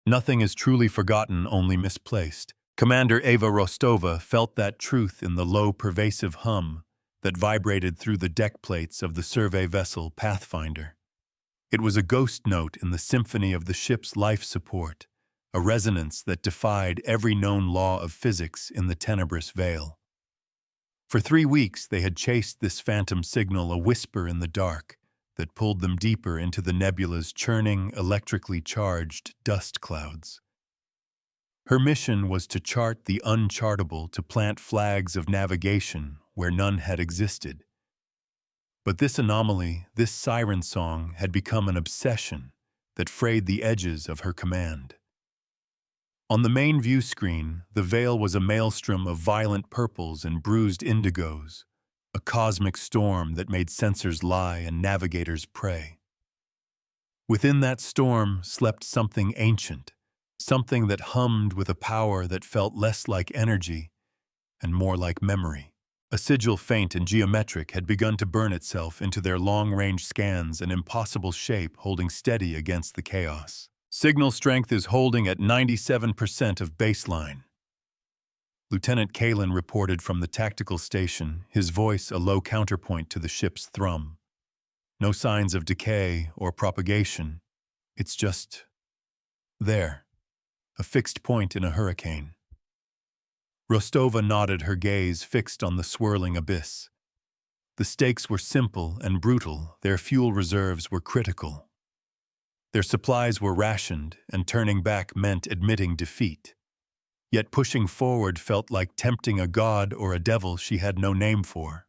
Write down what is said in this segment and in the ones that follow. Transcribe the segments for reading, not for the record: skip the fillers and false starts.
Nothing is truly forgotten, only misplaced. Commander Ava Rostova felt that truth in the low, pervasive hum that vibrated through the deck plates of the survey vessel Pathfinder. It was a ghost note in the symphony of the ship's life support, a resonance that defied every known law of physics in the tenebrous veil. For 3 weeks they had chased this phantom signal, a whisper in the dark, that pulled them deeper into the nebula's churning, electrically charged dust clouds. Her mission was to chart the unchartable, to plant flags of navigation where none had existed. But this anomaly, this siren song, had become an obsession that frayed the edges of her command. On the main view screen, the veil was a maelstrom of violent purples and bruised indigos, a cosmic storm that made sensors lie and navigators pray. Within that storm slept something ancient, something that hummed with a power that felt less like energy and more like memory. A sigil faint and geometric had begun to burn itself into their long-range scans, an impossible shape holding steady against the chaos. Signal strength is holding at 97% of baseline. Lieutenant Kalin reported from the tactical station, his voice a low counterpoint to the ship's thrum. No signs of decay or propagation. It's just there, a fixed point in a hurricane. Rostova nodded, her gaze fixed on the swirling abyss. The stakes were simple and brutal, their fuel reserves were critical. Their supplies were rationed, and turning back meant admitting defeat. Yet pushing forward felt like tempting a god or a devil she had no name for.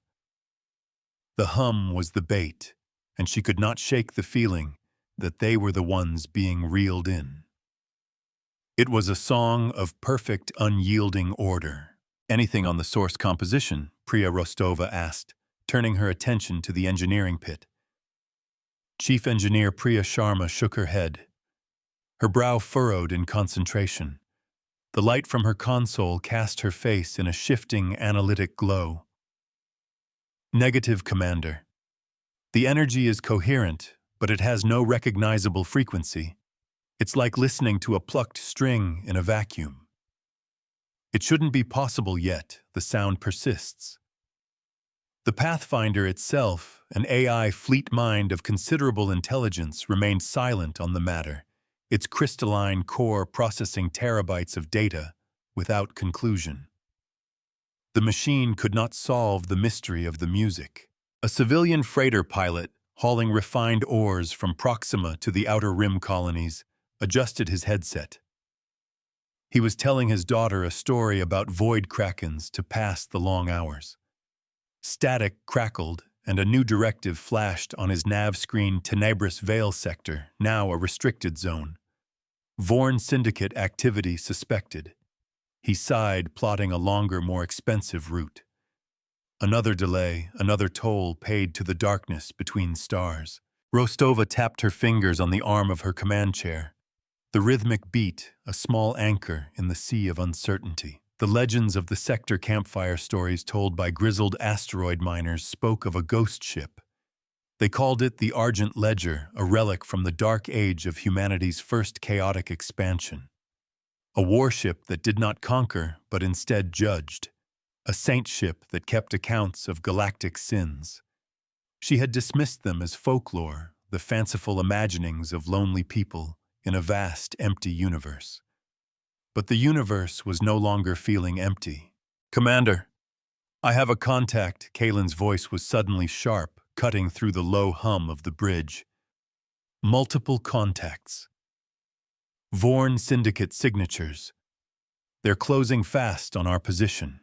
The hum was the bait, and she could not shake the feeling that they were the ones being reeled in. It was a song of perfect, unyielding order. Anything on the source composition? Priya Rostova asked, turning her attention to the engineering pit. Chief Engineer Priya Sharma shook her head. Her brow furrowed in concentration. The light from her console cast her face in a shifting, analytic glow. Negative, Commander. The energy is coherent, but it has no recognizable frequency. It's like listening to a plucked string in a vacuum. It shouldn't be possible yet, the sound persists. The Pathfinder itself, an AI fleet mind of considerable intelligence, remained silent on the matter, its crystalline core processing terabytes of data without conclusion. The machine could not solve the mystery of the music. A civilian freighter pilot, hauling refined ores from Proxima to the Outer Rim colonies, adjusted his headset. He was telling his daughter a story about void krakens to pass the long hours. Static crackled, and a new directive flashed on his nav screen: Tenebrous Veil sector, now a restricted zone. Vorn Syndicate activity suspected. He sighed, plotting a longer, more expensive route. Another delay, another toll paid to the darkness between stars. Rostova tapped her fingers on the arm of her command chair. The rhythmic beat, a small anchor in the sea of uncertainty. The legends of the sector campfire stories told by grizzled asteroid miners spoke of a ghost ship. They called it the Argent Ledger, a relic from the dark age of humanity's first chaotic expansion. A warship that did not conquer, but instead judged. A saint ship that kept accounts of galactic sins. She had dismissed them as folklore, the fanciful imaginings of lonely people in a vast, empty universe. But the universe was no longer feeling empty. "Commander, I have a contact." Kalin's voice was suddenly sharp, cutting through the low hum of the bridge. "Multiple contacts. Vorn Syndicate signatures. They're closing fast on our position."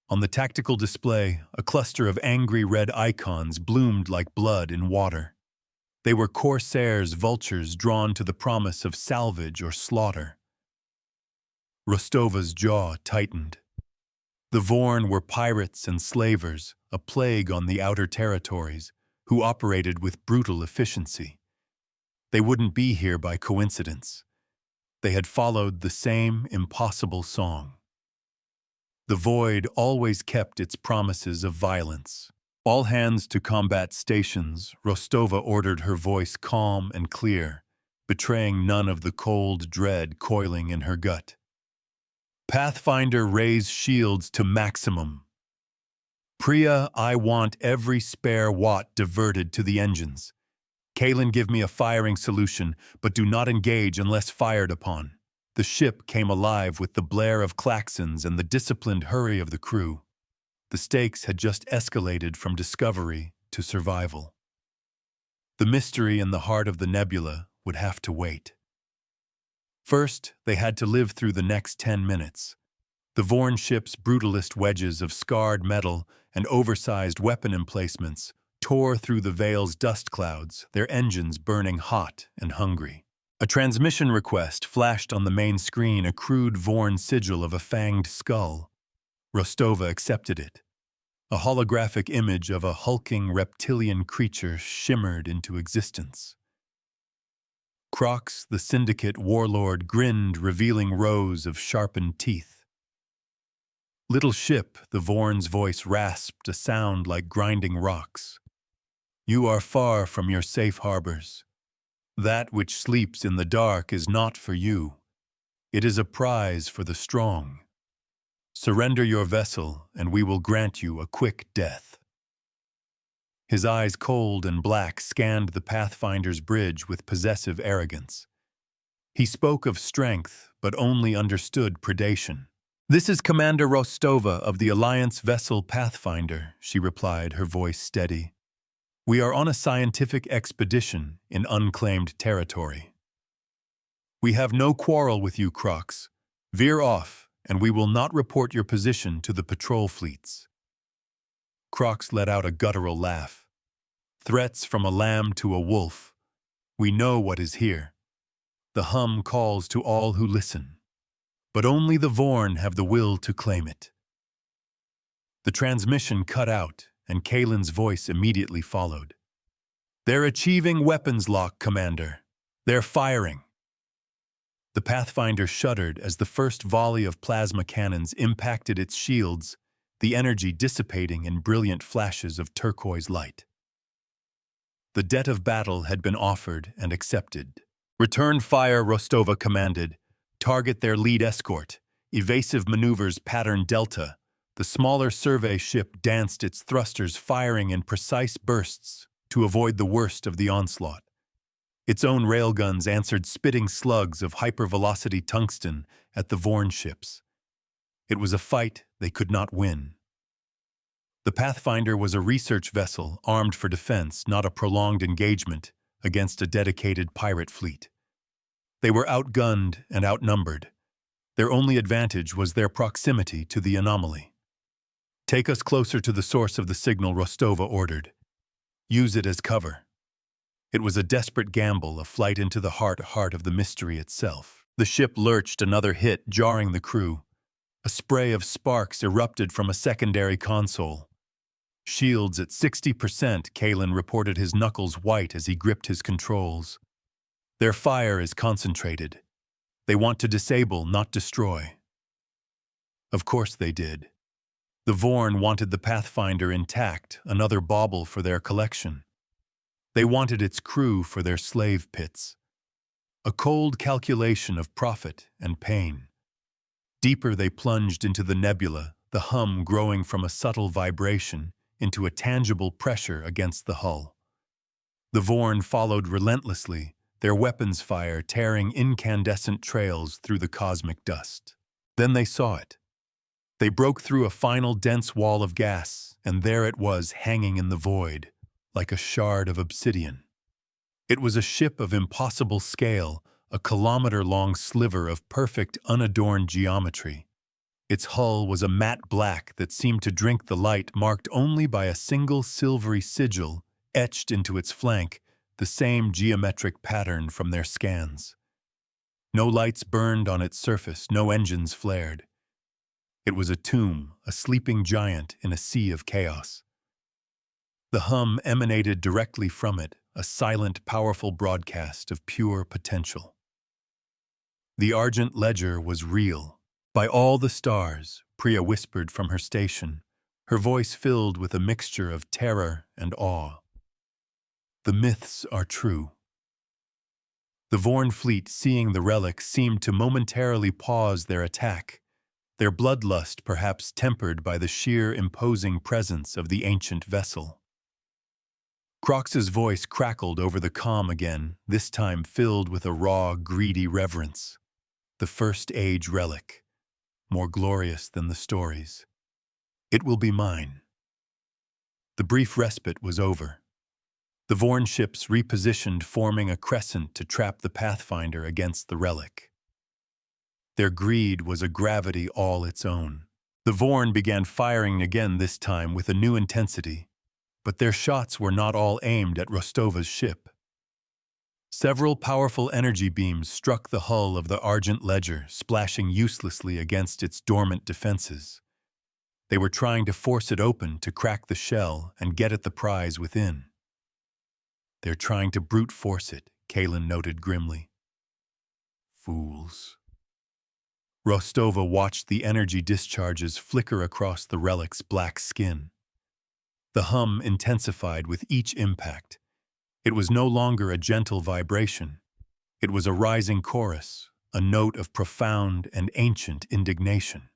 On the tactical display, a cluster of angry red icons bloomed like blood in water. They were corsairs, vultures drawn to the promise of salvage or slaughter. Rostova's jaw tightened. The Vorn were pirates and slavers, a plague on the outer territories, who operated with brutal efficiency. They wouldn't be here by coincidence. They had followed the same impossible song. The void always kept its promises of violence. "All hands to combat stations," Rostova ordered, her voice calm and clear. betraying none of the cold dread coiling in her gut. Pathfinder, raise shields to maximum. Priya, I want every spare watt diverted to the engines. Kalen, give me a firing solution, but do not engage unless fired upon. The ship came alive with the blare of klaxons and the disciplined hurry of the crew. The stakes had just escalated from discovery to survival. The mystery in the heart of the nebula would have to wait. First, they had to live through the next 10 minutes. The Vorn ship's brutalist wedges of scarred metal and oversized weapon emplacements tore through the Veil's dust clouds, their engines burning hot and hungry. A transmission request flashed on the main screen, a crude Vorn sigil of a fanged skull. Rostova accepted it. A holographic image of a hulking reptilian creature shimmered into existence. Crocs, the syndicate warlord, grinned, revealing rows of sharpened teeth. Little ship, the Vorn's voice rasped, a sound like grinding rocks. You are far from your safe harbors. That which sleeps in the dark is not for you. It is a prize for the strong. Surrender your vessel, and we will grant you a quick death. His eyes, cold and black, scanned the Pathfinder's bridge with possessive arrogance. He spoke of strength, but only understood predation. This is Commander Rostova of the Alliance vessel Pathfinder, she replied, her voice steady. We are on a scientific expedition in unclaimed territory. We have no quarrel with you, Crocs. Veer off, and we will not report your position to the patrol fleets. Crocs let out a guttural laugh. Threats from a lamb to a wolf. We know what is here. The hum calls to all who listen. But only the Vorn have the will to claim it. The transmission cut out, and Kalen's voice immediately followed. They're achieving weapons lock, Commander. They're firing. The Pathfinder shuddered as the first volley of plasma cannons impacted its shields, the energy dissipating in brilliant flashes of turquoise light. The debt of battle had been offered and accepted. Return fire, Rostova commanded. Target their lead escort. Evasive maneuvers pattern Delta. The smaller survey ship danced its thrusters, firing in precise bursts to avoid the worst of the onslaught. Its own railguns answered spitting slugs of hypervelocity tungsten at the Vorn ships. It was a fight they could not win. The Pathfinder was a research vessel armed for defense, not a prolonged engagement against a dedicated pirate fleet. They were outgunned and outnumbered. Their only advantage was their proximity to the anomaly. Take us closer to the source of the signal, Rostova ordered. Use it as cover. It was a desperate gamble, a flight into the heart of the mystery itself. The ship lurched, another hit jarring the crew. A spray of sparks erupted from a secondary console. Shields at 60%, Kalen reported, his knuckles white as he gripped his controls. Their fire is concentrated. They want to disable, not destroy. Of course they did. The Vorn wanted the Pathfinder intact, another bauble for their collection. They wanted its crew for their slave pits. A cold calculation of profit and pain. Deeper they plunged into the nebula, the hum growing from a subtle vibration into a tangible pressure against the hull. The Vorn followed relentlessly, their weapons fire tearing incandescent trails through the cosmic dust. Then they saw it. They broke through a final dense wall of gas, and there it was, hanging in the void, like a shard of obsidian. It was a ship of impossible scale, a kilometer-long sliver of perfect, unadorned geometry. Its hull was a matte black that seemed to drink the light, marked only by a single silvery sigil etched into its flank, the same geometric pattern from their scans. No lights burned on its surface, no engines flared. It was a tomb, a sleeping giant in a sea of chaos. The hum emanated directly from it, a silent, powerful broadcast of pure potential. The Argent Ledger was real. By all the stars, Priya whispered from her station, her voice filled with a mixture of terror and awe. The myths are true. The Vorn fleet, seeing the relic, seemed to momentarily pause their attack, their bloodlust perhaps tempered by the sheer imposing presence of the ancient vessel. Crox's voice crackled over the comm again, this time filled with a raw, greedy reverence. The First Age relic, more glorious than the stories. It will be mine. The brief respite was over. The Vorn ships repositioned, forming a crescent to trap the Pathfinder against the relic. Their greed was a gravity all its own. The Vorn began firing again, this time with a new intensity, but their shots were not all aimed at Rostova's ship. Several powerful energy beams struck the hull of the Argent Ledger, splashing uselessly against its dormant defenses. They were trying to force it open to crack the shell and get at the prize within. "They're trying to brute force it," Kalen noted grimly. "Fools." Rostova watched the energy discharges flicker across the relic's black skin. The hum intensified with each impact. It was no longer a gentle vibration. It was a rising chorus, a note of profound and ancient indignation.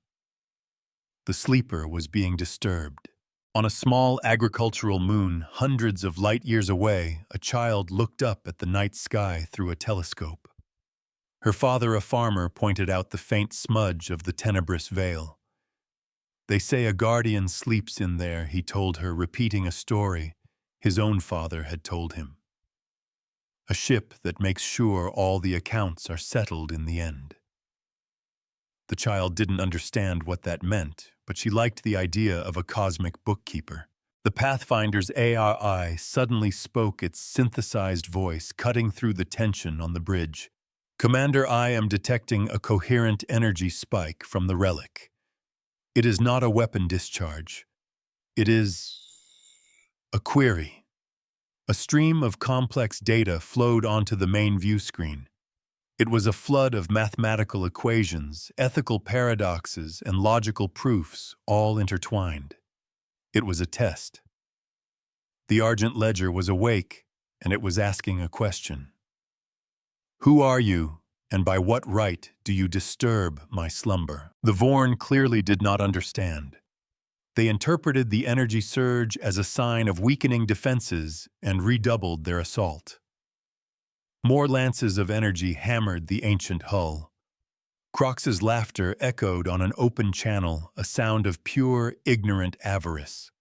The sleeper was being disturbed. On a small agricultural moon, hundreds of light years away, a child looked up at the night sky through a telescope. Her father, a farmer, pointed out the faint smudge of the tenebrous veil. "They say a guardian sleeps in there," he told her, repeating a story his own father had told him. "A ship that makes sure all the accounts are settled in the end." The child didn't understand what that meant, but she liked the idea of a cosmic bookkeeper. The Pathfinder's ARI suddenly spoke, its synthesized voice cutting through the tension on the bridge. "Commander, I am detecting a coherent energy spike from the relic. It is not a weapon discharge. It is a query." A stream of complex data flowed onto the main view screen. It was a flood of mathematical equations, ethical paradoxes, and logical proofs, all intertwined. It was a test. The Argent Ledger was awake, and it was asking a question. "Who are you, and by what right do you disturb my slumber?" The Vorn clearly did not understand. They interpreted the energy surge as a sign of weakening defenses and redoubled their assault. More lances of energy hammered the ancient hull. Crox's laughter echoed on an open channel, a sound of pure, ignorant avarice.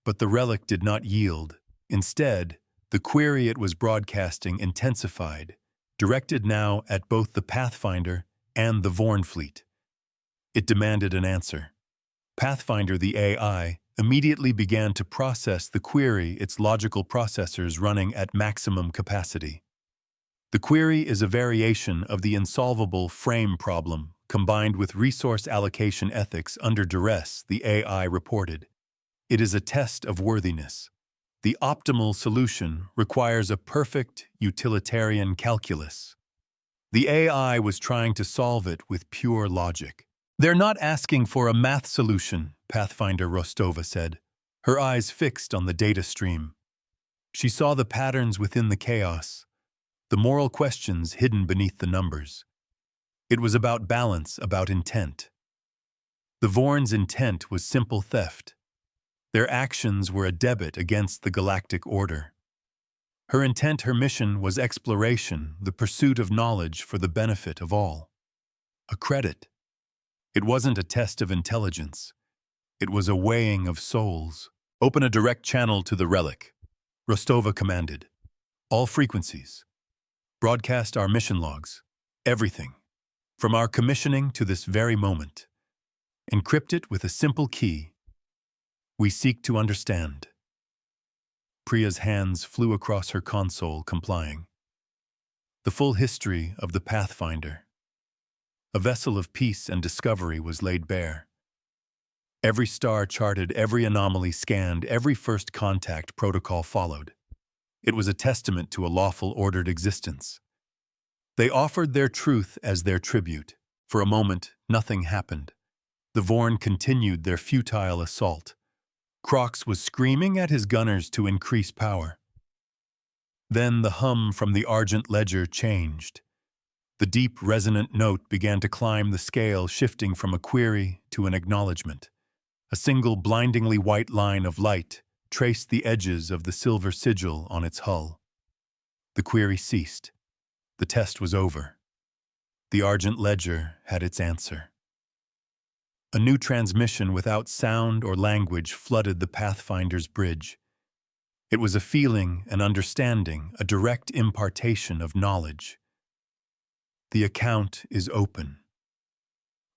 But the relic did not yield. Instead, the query it was broadcasting intensified, directed now at both the Pathfinder and the Vorn fleet. It demanded an answer. Pathfinder, the AI, immediately began to process the query, its logical processors running at maximum capacity. The query is a variation of the insolvable frame problem, combined with resource allocation ethics under duress, the AI reported. It is a test of worthiness. The optimal solution requires a perfect utilitarian calculus. The AI was trying to solve it with pure logic. "They're not asking for a math solution," Pathfinder Rostova said, her eyes fixed on the data stream. She saw the patterns within the chaos, the moral questions hidden beneath the numbers. It was about balance, about intent. The Vorn's intent was simple theft. Their actions were a debit against the Galactic Order. Her intent, her mission, was exploration, the pursuit of knowledge for the benefit of all. A credit. It wasn't a test of intelligence. It was a weighing of souls. "Open a direct channel to the relic," Rostova commanded. "All frequencies. Broadcast our mission logs. Everything. From our commissioning to this very moment. Encrypt it with a simple key. We seek to understand." Priya's hands flew across her console, complying. The full history of the Pathfinder. A vessel of peace and discovery was laid bare. Every star charted, every anomaly scanned, every first contact protocol followed. It was a testament to a lawful, ordered existence. They offered their truth as their tribute. For a moment, nothing happened. The Vorn continued their futile assault. Crox was screaming at his gunners to increase power. Then the hum from the Argent Ledger changed. The deep, resonant note began to climb the scale, shifting from a query to an acknowledgement. A single blindingly white line of light traced the edges of the silver sigil on its hull. The query ceased. The test was over. The Argent Ledger had its answer. A new transmission without sound or language flooded the Pathfinder's bridge. It was a feeling, an understanding, a direct impartation of knowledge. The account is open.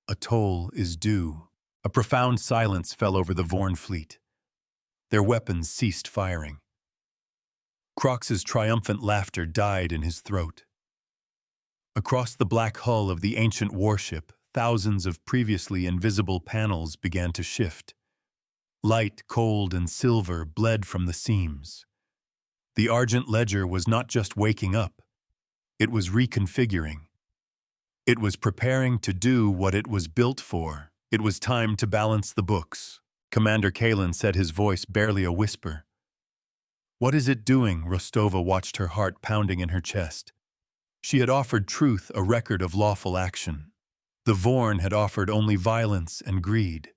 A toll is due. A profound silence fell over the Vorn fleet. Their weapons ceased firing. Crox's triumphant laughter died in his throat. Across the black hull of the ancient warship, thousands of previously invisible panels began to shift. Light, cold, and silver bled from the seams. The Argent Ledger was not just waking up. It was reconfiguring. It was preparing to do what it was built for. It was time to balance the books. Commander Kalen said, his voice barely a whisper. "What is it doing?" Rostova watched, her heart pounding in her chest. She had offered truth a record of lawful action. The Vorn had offered only violence and greed.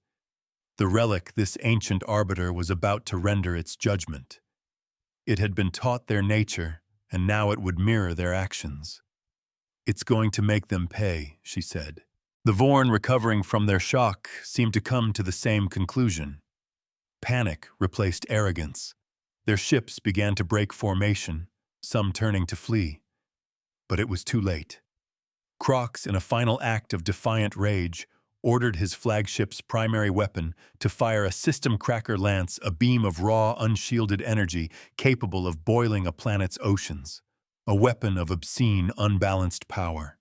The relic, this ancient arbiter, was about to render its judgment. It had been taught their nature, and now it would mirror their actions. "It's going to make them pay," she said. The Vorn, recovering from their shock, seemed to come to the same conclusion. Panic replaced arrogance. Their ships began to break formation, some turning to flee. But it was too late. Crox, in a final act of defiant rage, ordered his flagship's primary weapon to fire a system cracker lance, a beam of raw, unshielded energy capable of boiling a planet's oceans, a weapon of obscene, unbalanced power.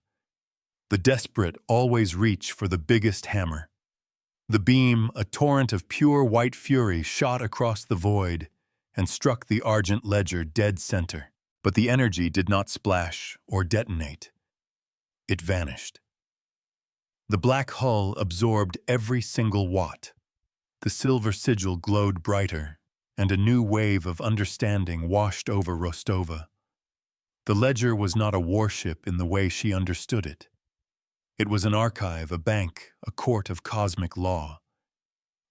The desperate always reach for the biggest hammer. The beam, a torrent of pure white fury, shot across the void and struck the Argent Ledger dead center. But the energy did not splash or detonate. It vanished. The black hull absorbed every single watt. The silver sigil glowed brighter, and a new wave of understanding washed over Rostova. The ledger was not a warship in the way she understood it. It was an archive, a bank, a court of cosmic law.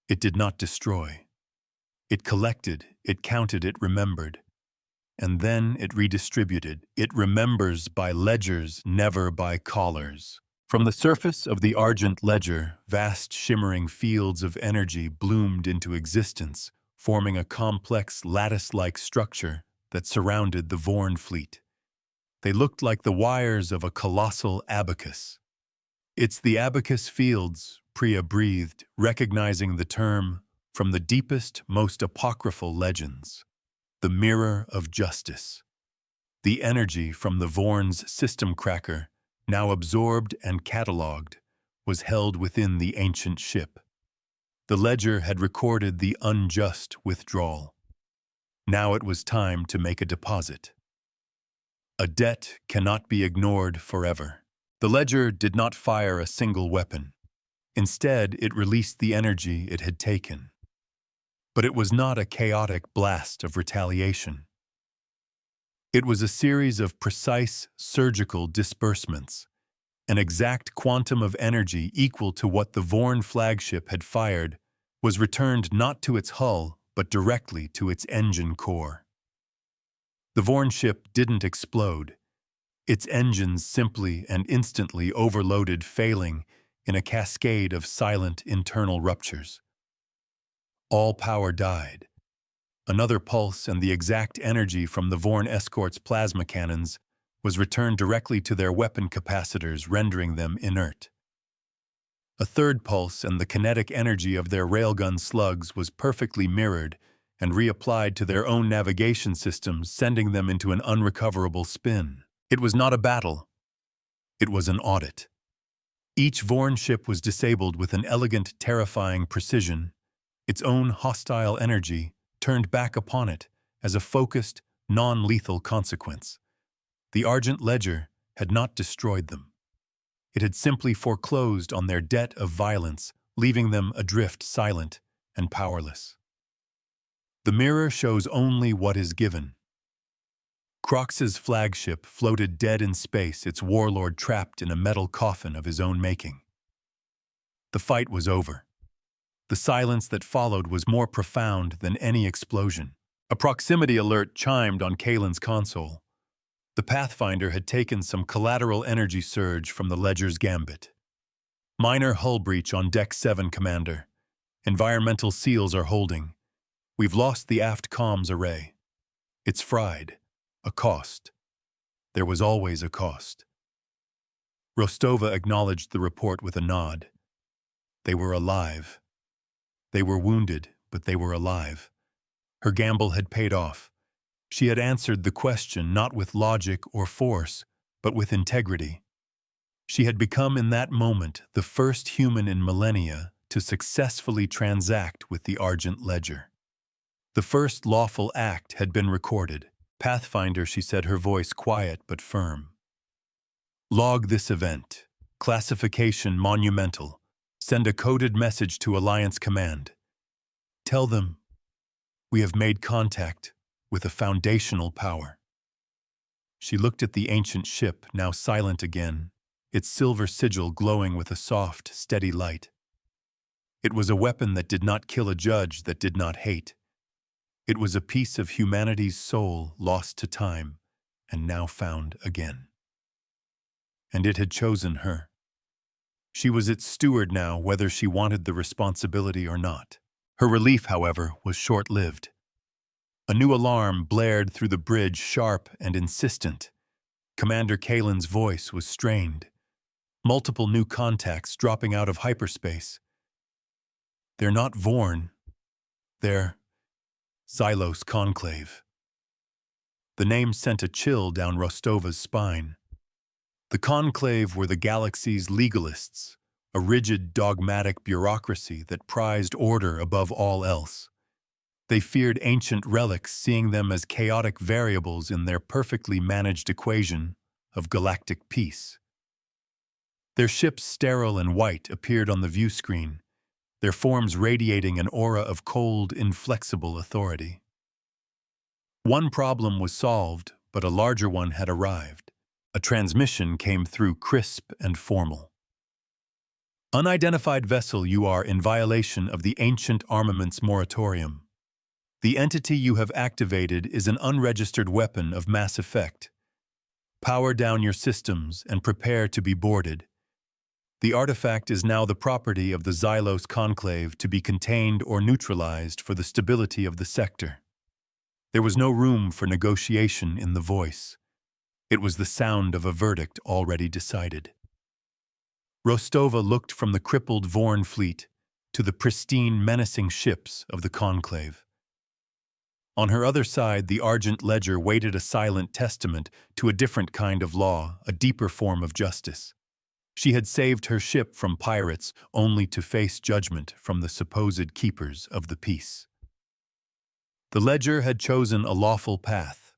It did not destroy. It collected, it counted, it remembered. And then it redistributed. It remembers by ledgers, never by collars. From the surface of the Argent Ledger, vast shimmering fields of energy bloomed into existence, forming a complex lattice-like structure that surrounded the Vorn fleet. They looked like the wires of a colossal abacus. "It's the abacus fields," Priya breathed, recognizing the term from the deepest, most apocryphal legends. The mirror of justice. The energy from the Vorn's system cracker, now absorbed and catalogued, was held within the ancient ship. The ledger had recorded the unjust withdrawal. Now it was time to make a deposit. A debt cannot be ignored forever. The ledger did not fire a single weapon. Instead, it released the energy it had taken. But it was not a chaotic blast of retaliation. It was a series of precise, surgical disbursements, an exact quantum of energy equal to what the Vorn flagship had fired was returned not to its hull, but directly to its engine core. The Vorn ship didn't explode. Its engines simply and instantly overloaded, failing in a cascade of silent internal ruptures. All power died. Another pulse, and the exact energy from the Vorn escort's plasma cannons was returned directly to their weapon capacitors, rendering them inert. A third pulse, and the kinetic energy of their railgun slugs was perfectly mirrored and reapplied to their own navigation systems, sending them into an unrecoverable spin. It was not a battle. It was an audit. Each Vorn ship was disabled with an elegant, terrifying precision. Its own hostile energy turned back upon it as a focused, non-lethal consequence. The Argent Ledger had not destroyed them. It had simply foreclosed on their debt of violence, leaving them adrift, silent and powerless. The mirror shows only what is given. Crox's flagship floated dead in space, its warlord trapped in a metal coffin of his own making. The fight was over. The silence that followed was more profound than any explosion. A proximity alert chimed on Kalen's console. The Pathfinder had taken some collateral energy surge from the Ledger's gambit. Minor hull breach on Deck 7, Commander. Environmental seals are holding. We've lost the aft comms array. It's fried. A cost. There was always a cost. Rostova acknowledged the report with a nod. They were alive. They were wounded, but they were alive. Her gamble had paid off. She had answered the question not with logic or force, but with integrity. She had become in that moment the first human in millennia to successfully transact with the Argent Ledger. The first lawful act had been recorded. Pathfinder, she said, her voice quiet but firm. Log this event. Classification monumental. Send a coded message to Alliance Command. Tell them we have made contact with a foundational power. She looked at the ancient ship, now silent again, its silver sigil glowing with a soft, steady light. It was a weapon that did not kill a judge that did not hate. It was a piece of humanity's soul lost to time and now found again. And it had chosen her. She was its steward now, whether she wanted the responsibility or not. Her relief, however, was short-lived. A new alarm blared through the bridge, sharp and insistent. Commander Kalen's voice was strained. Multiple new contacts dropping out of hyperspace. They're not Vorn. They're Xylos Conclave. The name sent a chill down Rostova's spine. The Conclave were the galaxy's legalists, a rigid, dogmatic bureaucracy that prized order above all else. They feared ancient relics, seeing them as chaotic variables in their perfectly managed equation of galactic peace. Their ships, sterile and white, appeared on the view screen, their forms radiating an aura of cold, inflexible authority. One problem was solved, but a larger one had arrived. A transmission came through, crisp and formal. Unidentified vessel, you are in violation of the ancient armaments moratorium. The entity you have activated is an unregistered weapon of mass effect. Power down your systems and prepare to be boarded. The artifact is now the property of the Xylos Conclave to be contained or neutralized for the stability of the sector. There was no room for negotiation in the voice. It was the sound of a verdict already decided. Rostova looked from the crippled Vorn fleet to the pristine, menacing ships of the Conclave. On her other side, the Argent Ledger waited, a silent testament to a different kind of law, a deeper form of justice. She had saved her ship from pirates only to face judgment from the supposed keepers of the peace. The Ledger had chosen a lawful path.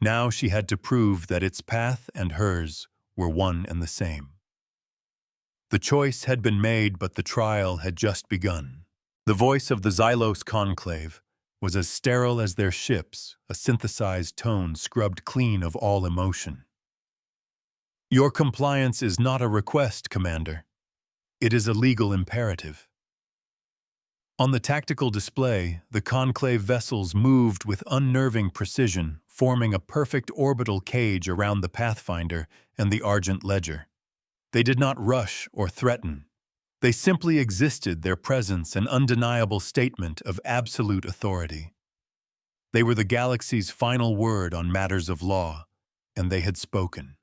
Now she had to prove that its path and hers were one and the same. The choice had been made, but the trial had just begun. The voice of the Xylos Conclave was as sterile as their ships, a synthesized tone scrubbed clean of all emotion. Your compliance is not a request, Commander. It is a legal imperative. On the tactical display, the Conclave vessels moved with unnerving precision, forming a perfect orbital cage around the Pathfinder and the Argent Ledger. They did not rush or threaten. They simply existed, their presence an undeniable statement of absolute authority. They were the galaxy's final word on matters of law, and they had spoken.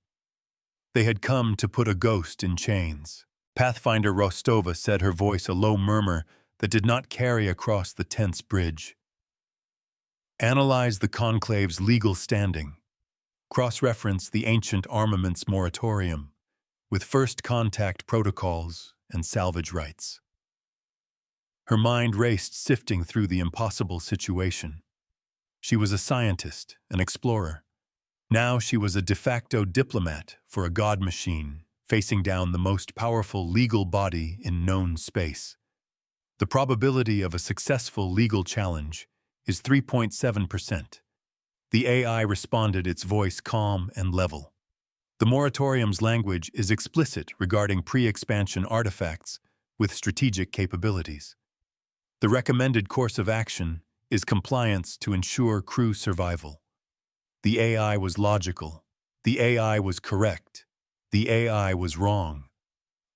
They had come to put a ghost in chains. Pathfinder Rostova said, her voice a low murmur that did not carry across the tense bridge. Analyze the Conclave's legal standing. Cross-reference the ancient armaments moratorium with first contact protocols and salvage rights. Her mind raced, sifting through the impossible situation. She was a scientist, an explorer. Now she was a de facto diplomat for a god machine, facing down the most powerful legal body in known space. The probability of a successful legal challenge is 3.7%. The AI responded, its voice calm and level. The moratorium's language is explicit regarding pre-expansion artifacts with strategic capabilities. The recommended course of action is compliance to ensure crew survival. The AI was logical. The AI was correct. The AI was wrong.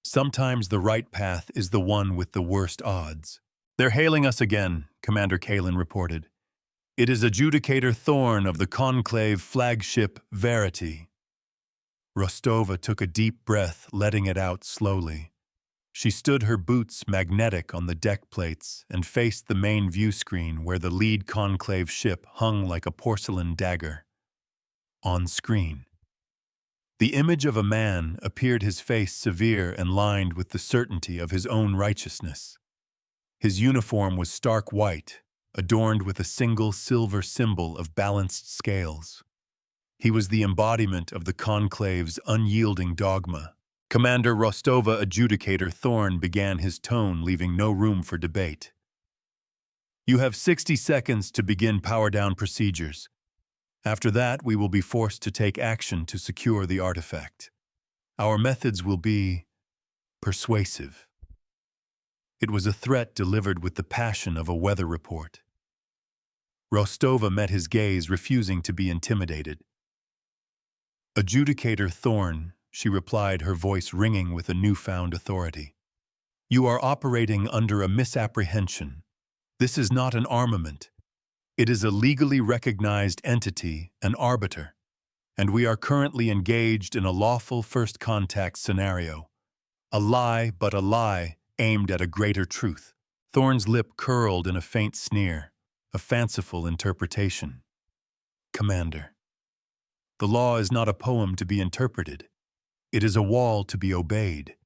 Sometimes the right path is the one with the worst odds. "They're hailing us again," Commander Kalen reported. "It is Adjudicator Thorn of the Conclave flagship Verity." Rostova took a deep breath, letting it out slowly. She stood, her boots magnetic on the deck plates, and faced the main view screen where the lead Conclave ship hung like a porcelain dagger. On screen, the image of a man appeared, his face severe and lined with the certainty of his own righteousness. His uniform was stark white, adorned with a single silver symbol of balanced scales. He was the embodiment of the Conclave's unyielding dogma. Commander Rostova, Adjudicator Thorn began, his tone leaving no room for debate. "You have 60 seconds to begin power-down procedures. After that, we will be forced to take action to secure the artifact. Our methods will be persuasive." It was a threat delivered with the passion of a weather report. Rostova met his gaze, refusing to be intimidated. "Adjudicator Thorn," she replied, her voice ringing with a newfound authority. "You are operating under a misapprehension. This is not an armament. It is a legally recognized entity, an arbiter, and we are currently engaged in a lawful first contact scenario. A lie, but a lie, aimed at a greater truth." Thorn's lip curled in a faint sneer, a fanciful interpretation. "Commander, the law is not a poem to be interpreted. It is a wall to be obeyed.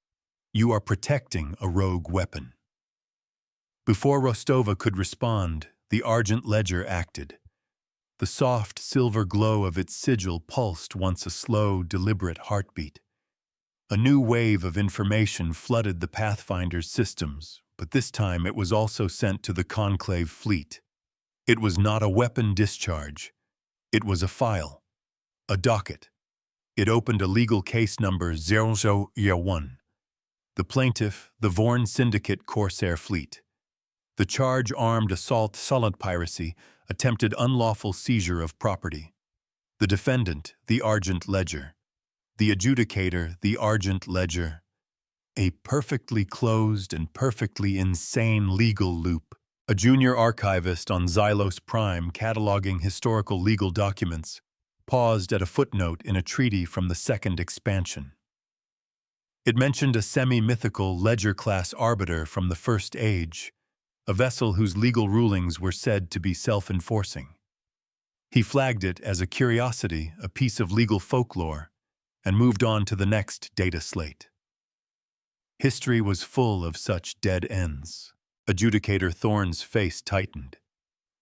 You are protecting a rogue weapon." Before Rostova could respond, the Argent Ledger acted. The soft silver glow of its sigil pulsed once, a slow, deliberate heartbeat. A new wave of information flooded the Pathfinder's systems, but this time it was also sent to the Conclave fleet. It was not a weapon discharge. It was a file, a docket. It opened a legal case number 0001. The plaintiff, the Vorn Syndicate Corsair Fleet. The charge: armed assault, sullen piracy, attempted unlawful seizure of property. The defendant, the Argent Ledger. The adjudicator, the Argent Ledger. A perfectly closed and perfectly insane legal loop. A junior archivist on Xylos Prime, cataloging historical legal documents, paused at a footnote in a treaty from the second expansion. It mentioned a semi-mythical Ledger-class Arbiter from the First Age, a vessel whose legal rulings were said to be self-enforcing. He flagged it as a curiosity, a piece of legal folklore, and moved on to the next data slate. History was full of such dead ends. Adjudicator Thorn's face tightened.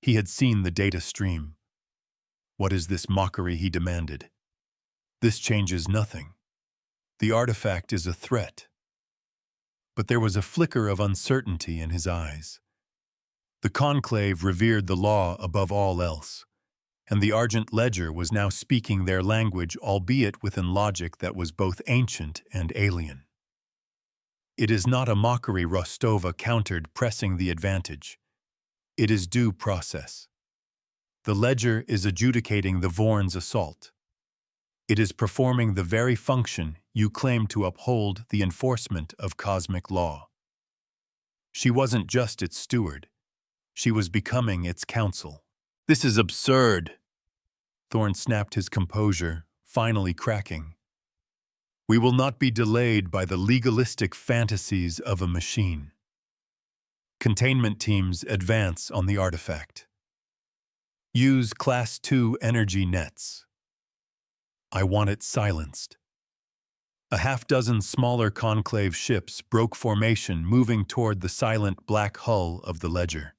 He had seen the data stream. "What is this mockery?" he demanded. "This changes nothing. The artifact is a threat." But there was a flicker of uncertainty in his eyes. The Conclave revered the law above all else, and the Argent Ledger was now speaking their language, albeit within logic that was both ancient and alien. "It is not a mockery," Rostova countered, pressing the advantage. "It is due process. The Ledger is adjudicating the Vorn's assault. It is performing the very function you claim to uphold, the enforcement of cosmic law. She wasn't just its steward. She was becoming its counsel." "This is absurd." Thorn snapped his composure, finally cracking. "We will not be delayed by the legalistic fantasies of a machine. Containment teams advance on the artifact. Use Class 2 energy nets. I want it silenced." A half-dozen smaller Conclave ships broke formation, moving toward the silent black hull of the Ledger.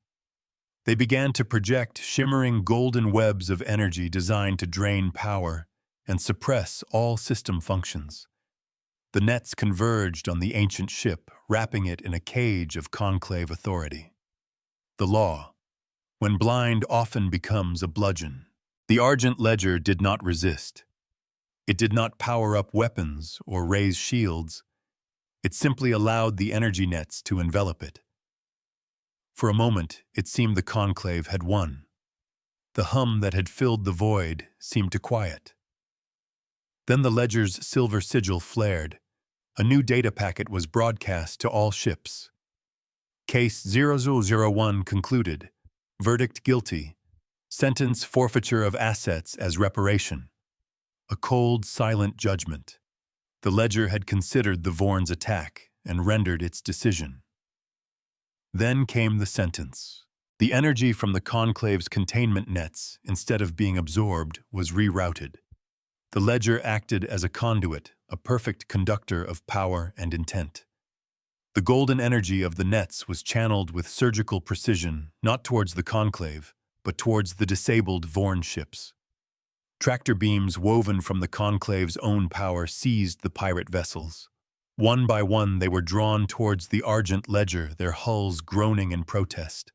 They began to project shimmering golden webs of energy designed to drain power and suppress all system functions. The nets converged on the ancient ship, wrapping it in a cage of Conclave authority. The law, when blind, often becomes a bludgeon. The Argent Ledger did not resist. It did not power up weapons or raise shields. It simply allowed the energy nets to envelop it. For a moment, it seemed the conclave had won. The hum that had filled the void seemed to quiet. Then the ledger's silver sigil flared. A new data packet was broadcast to all ships. Case 0001 concluded. Verdict guilty. Sentence forfeiture of assets as reparation. A cold, silent judgment. The ledger had considered the Vorn's attack and rendered its decision. Then came the sentence. The energy from the conclave's containment nets, instead of being absorbed, was rerouted. The ledger acted as a conduit, a perfect conductor of power and intent. The golden energy of the nets was channeled with surgical precision, not towards the conclave, but towards the disabled Vorn ships. Tractor beams woven from the conclave's own power seized the pirate vessels. One by one they were drawn towards the Argent Ledger, their hulls groaning in protest.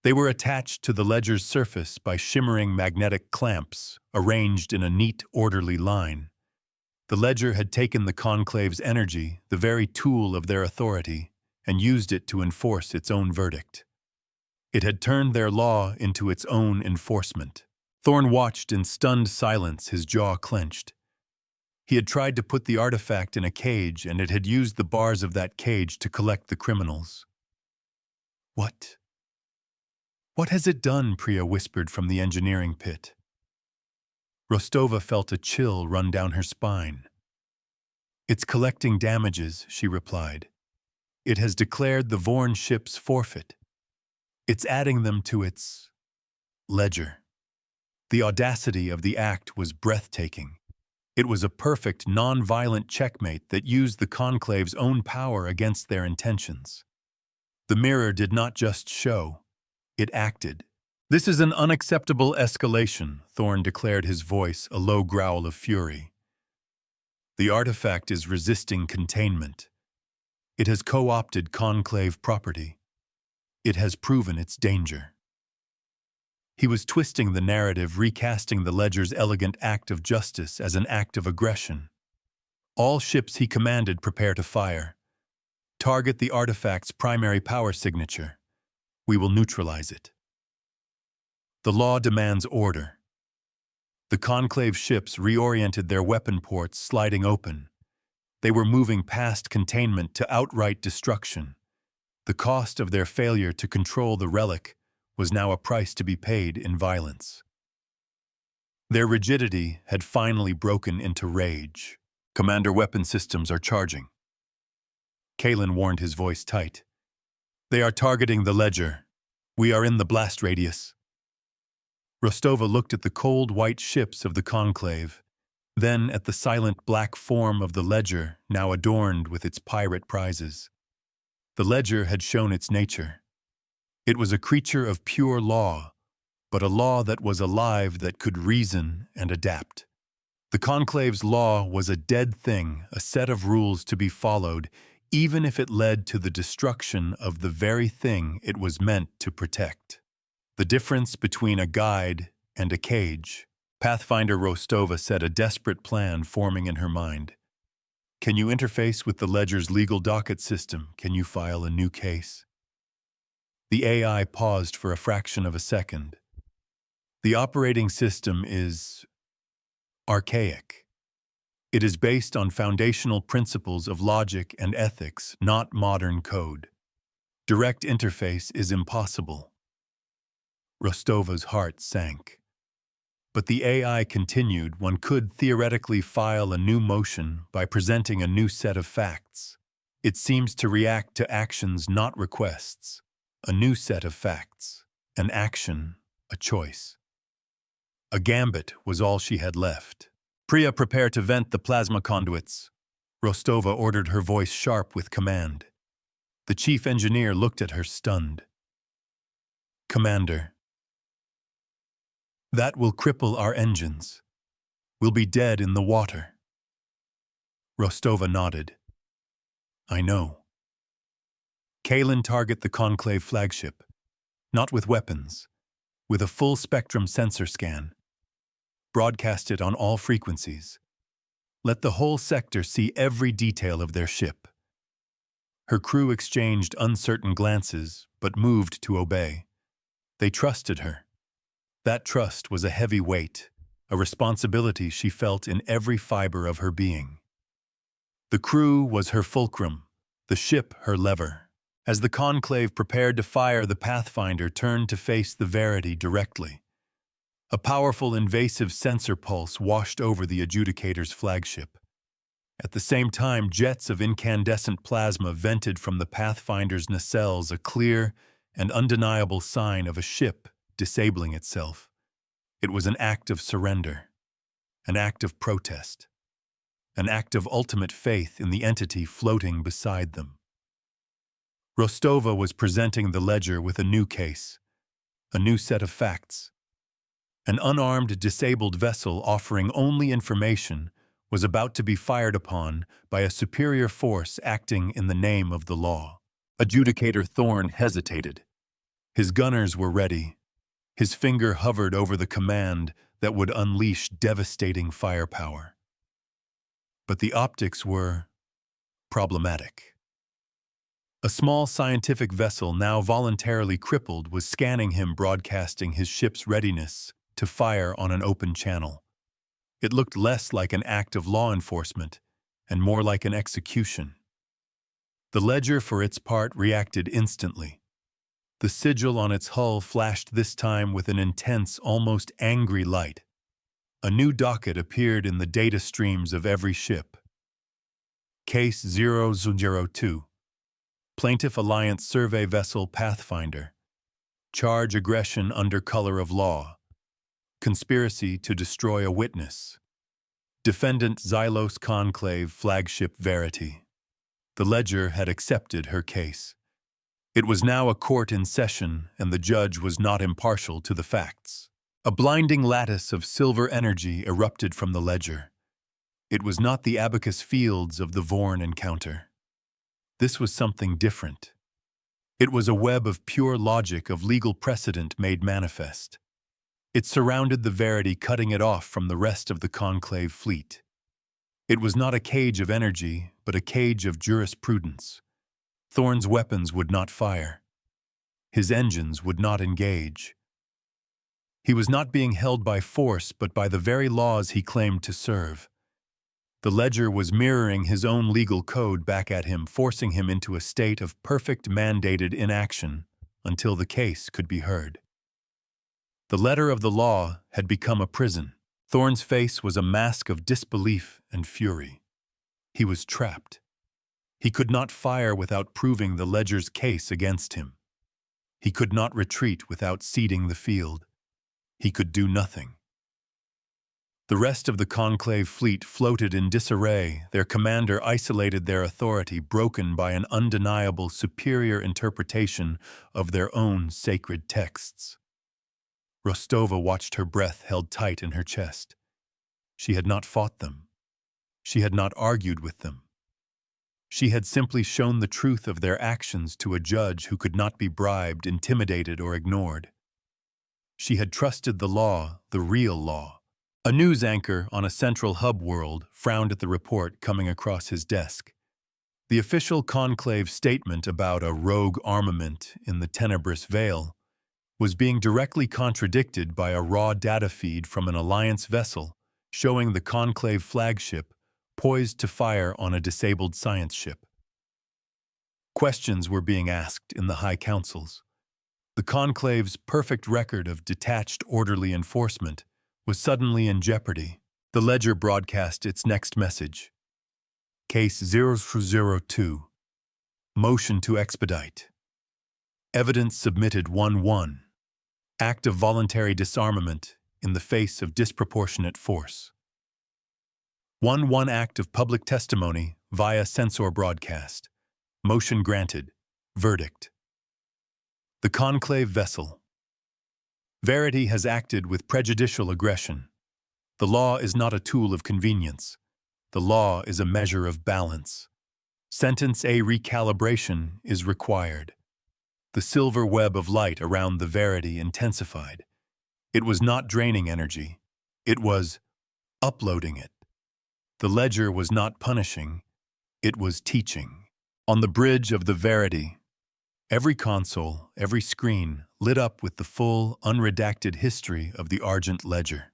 They were attached to the ledger's surface by shimmering magnetic clamps, arranged in a neat, orderly line. The ledger had taken the conclave's energy, the very tool of their authority, and used it to enforce its own verdict. It had turned their law into its own enforcement. Thorn watched in stunned silence, his jaw clenched. He had tried to put the artifact in a cage, and it had used the bars of that cage to collect the criminals. What? What has it done? Priya whispered from the engineering pit. Rostova felt a chill run down her spine. It's collecting damages, she replied. It has declared the Vorn ships forfeit. It's adding them to its ledger. The audacity of the act was breathtaking. It was a perfect, non-violent checkmate that used the conclave's own power against their intentions. The mirror did not just show, it acted. This is an unacceptable escalation, Thorn declared, his voice a low growl of fury. The artifact is resisting containment. It has co-opted conclave property. It has proven its danger. He was twisting the narrative, recasting the ledger's elegant act of justice as an act of aggression. All ships he commanded prepare to fire. Target the artifact's primary power signature. We will neutralize it. The law demands order. The conclave ships reoriented their weapon ports, sliding open. They were moving past containment to outright destruction. The cost of their failure to control the relic was now a price to be paid in violence. Their rigidity had finally broken into rage. Commander, weapon systems are charging. Kalen warned, his voice tight. They are targeting the ledger. We are in the blast radius. Rostova looked at the cold white ships of the conclave, then at the silent black form of the ledger, now adorned with its pirate prizes. The ledger had shown its nature. It was a creature of pure law, but a law that was alive, that could reason and adapt. The conclave's law was a dead thing, a set of rules to be followed, even if it led to the destruction of the very thing it was meant to protect. The difference between a guide and a cage. Pathfinder Rostova said, a desperate plan forming in her mind. Can you interface with the ledger's legal docket system? Can you file a new case? The AI paused for a fraction of a second. The operating system is archaic. It is based on foundational principles of logic and ethics, not modern code. Direct interface is impossible. Rostova's heart sank. But the AI continued. One could theoretically file a new motion by presenting a new set of facts. It seems to react to actions, not requests. A new set of facts. An action, a choice. A gambit was all she had left. Priya, prepare to vent the plasma conduits. Rostova ordered, her voice sharp with command. The chief engineer looked at her, stunned. Commander, that will cripple our engines. We'll be dead in the water. Rostova nodded. I know. Kalen, target the conclave flagship. Not with weapons. With a full-spectrum sensor scan. Broadcast it on all frequencies. Let the whole sector see every detail of their ship. Her crew exchanged uncertain glances, but moved to obey. They trusted her. That trust was a heavy weight, a responsibility she felt in every fiber of her being. The crew was her fulcrum, the ship her lever. As the conclave prepared to fire, the Pathfinder turned to face the Verity directly. A powerful invasive sensor pulse washed over the Adjudicator's flagship. At the same time, jets of incandescent plasma vented from the Pathfinder's nacelles, a clear and undeniable sign of a ship disabling itself. It was an act of surrender, an act of protest, an act of ultimate faith in the entity floating beside them. Rostova was presenting the ledger with a new case, a new set of facts. An unarmed, disabled vessel offering only information was about to be fired upon by a superior force acting in the name of the law. Adjudicator Thorn hesitated. His gunners were ready. His finger hovered over the command that would unleash devastating firepower. But the optics were problematic. A small scientific vessel, now voluntarily crippled, was scanning him, broadcasting his ship's readiness to fire on an open channel. It looked less like an act of law enforcement and more like an execution. The ledger, for its part, reacted instantly. The sigil on its hull flashed this time with an intense, almost angry light. A new docket appeared in the data streams of every ship. Case 002. Plaintiff Alliance Survey Vessel Pathfinder. Charge aggression under color of law. Conspiracy to destroy a witness. Defendant Xylos Conclave Flagship Verity. The ledger had accepted her case. It was now a court in session, and the judge was not impartial to the facts. A blinding lattice of silver energy erupted from the ledger. It was not the abacus fields of the Vorn encounter. This was something different. It was a web of pure logic, of legal precedent made manifest. It surrounded the Verity, cutting it off from the rest of the Conclave fleet. It was not a cage of energy, but a cage of jurisprudence. Thorn's weapons would not fire. His engines would not engage. He was not being held by force, but by the very laws he claimed to serve. The ledger was mirroring his own legal code back at him, forcing him into a state of perfect mandated inaction until the case could be heard. The letter of the law had become a prison. Thorn's face was a mask of disbelief and fury. He was trapped. He could not fire without proving the ledger's case against him. He could not retreat without ceding the field. He could do nothing. The rest of the Conclave fleet floated in disarray, their commander isolated, their authority broken by an undeniable superior interpretation of their own sacred texts. Rostova watched, her breath held tight in her chest. She had not fought them. She had not argued with them. She had simply shown the truth of their actions to a judge who could not be bribed, intimidated, or ignored. She had trusted the law, the real law. A news anchor on a central hub world frowned at the report coming across his desk. The official Conclave statement about a rogue armament in the Tenebrous Vale was being directly contradicted by a raw data feed from an Alliance vessel showing the Conclave flagship poised to fire on a disabled science ship. Questions were being asked in the high councils. The Conclave's perfect record of detached, orderly enforcement was suddenly in jeopardy. The ledger broadcast its next message. Case 002. Motion to expedite. Evidence submitted 1-1. Act of voluntary disarmament in the face of disproportionate force. 1-1 act of public testimony via censor broadcast. Motion granted. Verdict. The Conclave vessel. Verity has acted with prejudicial aggression. The law is not a tool of convenience. The law is a measure of balance. Sentence A recalibration is required. The silver web of light around the Verity intensified. It was not draining energy. It was uploading it. The ledger was not punishing, it was teaching. On the bridge of the Verity, every console, every screen lit up with the full, unredacted history of the Argent Ledger.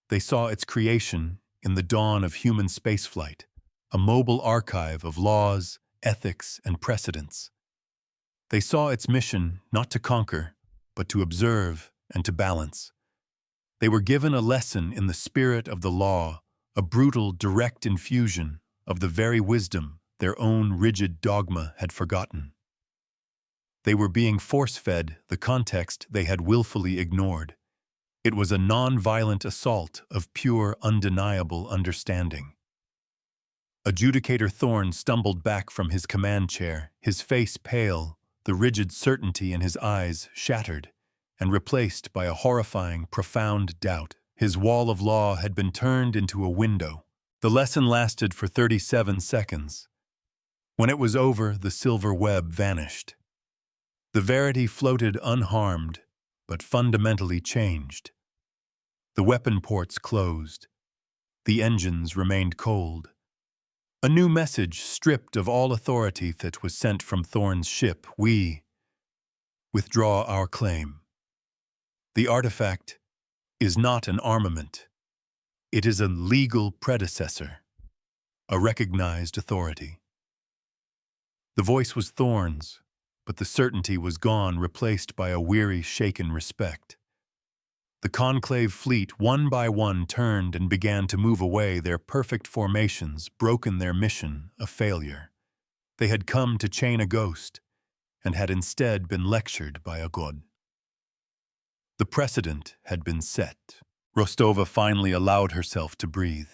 They saw its creation in the dawn of human spaceflight, a mobile archive of laws, ethics, and precedents. They saw its mission not to conquer, but to observe and to balance. They were given a lesson in the spirit of the law, a brutal, direct infusion of the very wisdom their own rigid dogma had forgotten. They were being force-fed the context they had willfully ignored. It was a non-violent assault of pure, undeniable understanding. Adjudicator Thorne stumbled back from his command chair, his face pale, the rigid certainty in his eyes shattered, and replaced by a horrifying, profound doubt. His wall of law had been turned into a window. The lesson lasted for 37 seconds. When it was over, the silver web vanished. The Verity floated unharmed, but fundamentally changed. The weapon ports closed. The engines remained cold. A new message stripped of all authority that was sent from Thorne's ship. We withdraw our claim. The artifact is not an armament. It is a legal predecessor, a recognized authority. The voice was Thorne's, but the certainty was gone, replaced by a weary, shaken respect. The conclave fleet, one by one, turned and began to move away, their perfect formations, broken, their mission a failure. They had come to chain a ghost, and had instead been lectured by a god. The precedent had been set. Rostova finally allowed herself to breathe.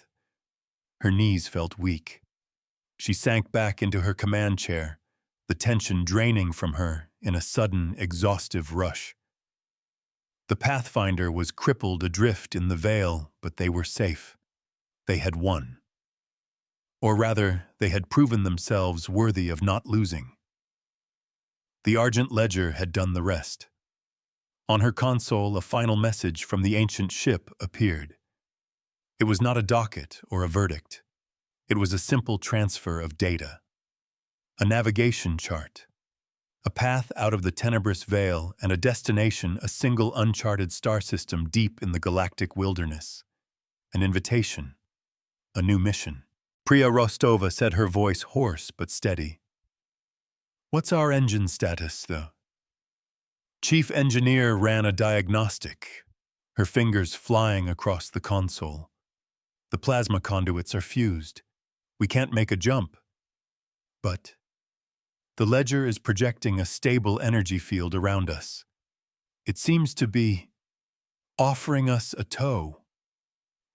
Her knees felt weak. She sank back into her command chair, the tension draining from her in a sudden, exhaustive rush. The Pathfinder was crippled adrift in the Veil, but they were safe. They had won. Or rather, they had proven themselves worthy of not losing. The Argent Ledger had done the rest. On her console, a final message from the ancient ship appeared. It was not a docket or a verdict. It was a simple transfer of data. A navigation chart. A path out of the tenebrous veil, and a destination, a single uncharted star system deep in the galactic wilderness. An invitation. A new mission. Priya Rostova said, her voice hoarse but steady. What's our engine status, though? Chief Engineer ran a diagnostic, her fingers flying across the console. The plasma conduits are fused. We can't make a jump. But the ledger is projecting a stable energy field around us. It seems to be offering us a tow.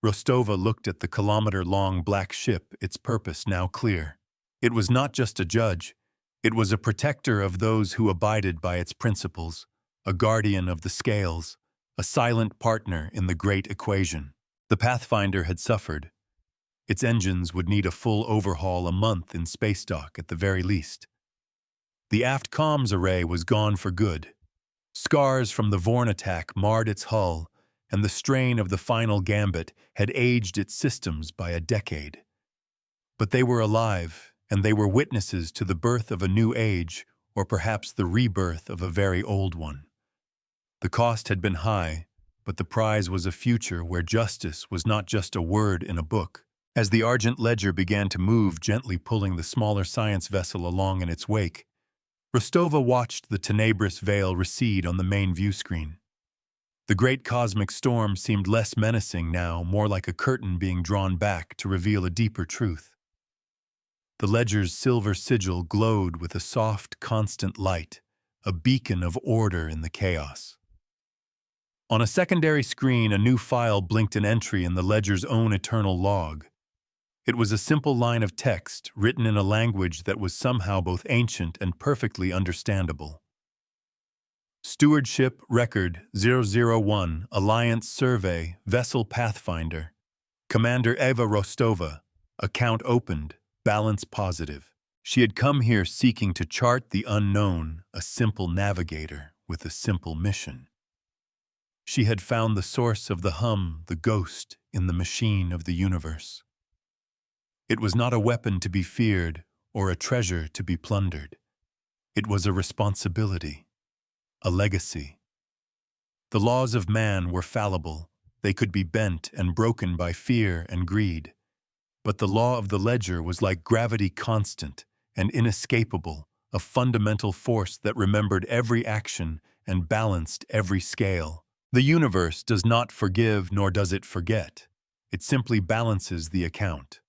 Rostova looked at the kilometer-long black ship, its purpose now clear. It was not just a judge. It was a protector of those who abided by its principles, a guardian of the scales, a silent partner in the great equation. The Pathfinder had suffered. Its engines would need a full overhaul, a month in space dock at the very least. The aft comms array was gone for good. Scars from the Vorn attack marred its hull, and the strain of the final gambit had aged its systems by a decade. But they were alive, and they were witnesses to the birth of a new age, or perhaps the rebirth of a very old one. The cost had been high, but the prize was a future where justice was not just a word in a book. As the Argent Ledger began to move, gently pulling the smaller science vessel along in its wake, Rostova watched the tenebrous veil recede on the main view screen. The great cosmic storm seemed less menacing now, more like a curtain being drawn back to reveal a deeper truth. The ledger's silver sigil glowed with a soft, constant light, a beacon of order in the chaos. On a secondary screen, a new file blinked, an entry in the ledger's own eternal log. It was a simple line of text written in a language that was somehow both ancient and perfectly understandable. Stewardship Record 001, Alliance Survey, Vessel Pathfinder. Commander Eva Rostova. Account opened, balance positive. She had come here seeking to chart the unknown, a simple navigator with a simple mission. She had found the source of the hum, the ghost, in the machine of the universe. It was not a weapon to be feared or a treasure to be plundered. It was a responsibility, a legacy. The laws of man were fallible. They could be bent and broken by fear and greed. But the law of the ledger was like gravity, constant and inescapable, a fundamental force that remembered every action and balanced every scale. The universe does not forgive nor does it forget. It simply balances the account.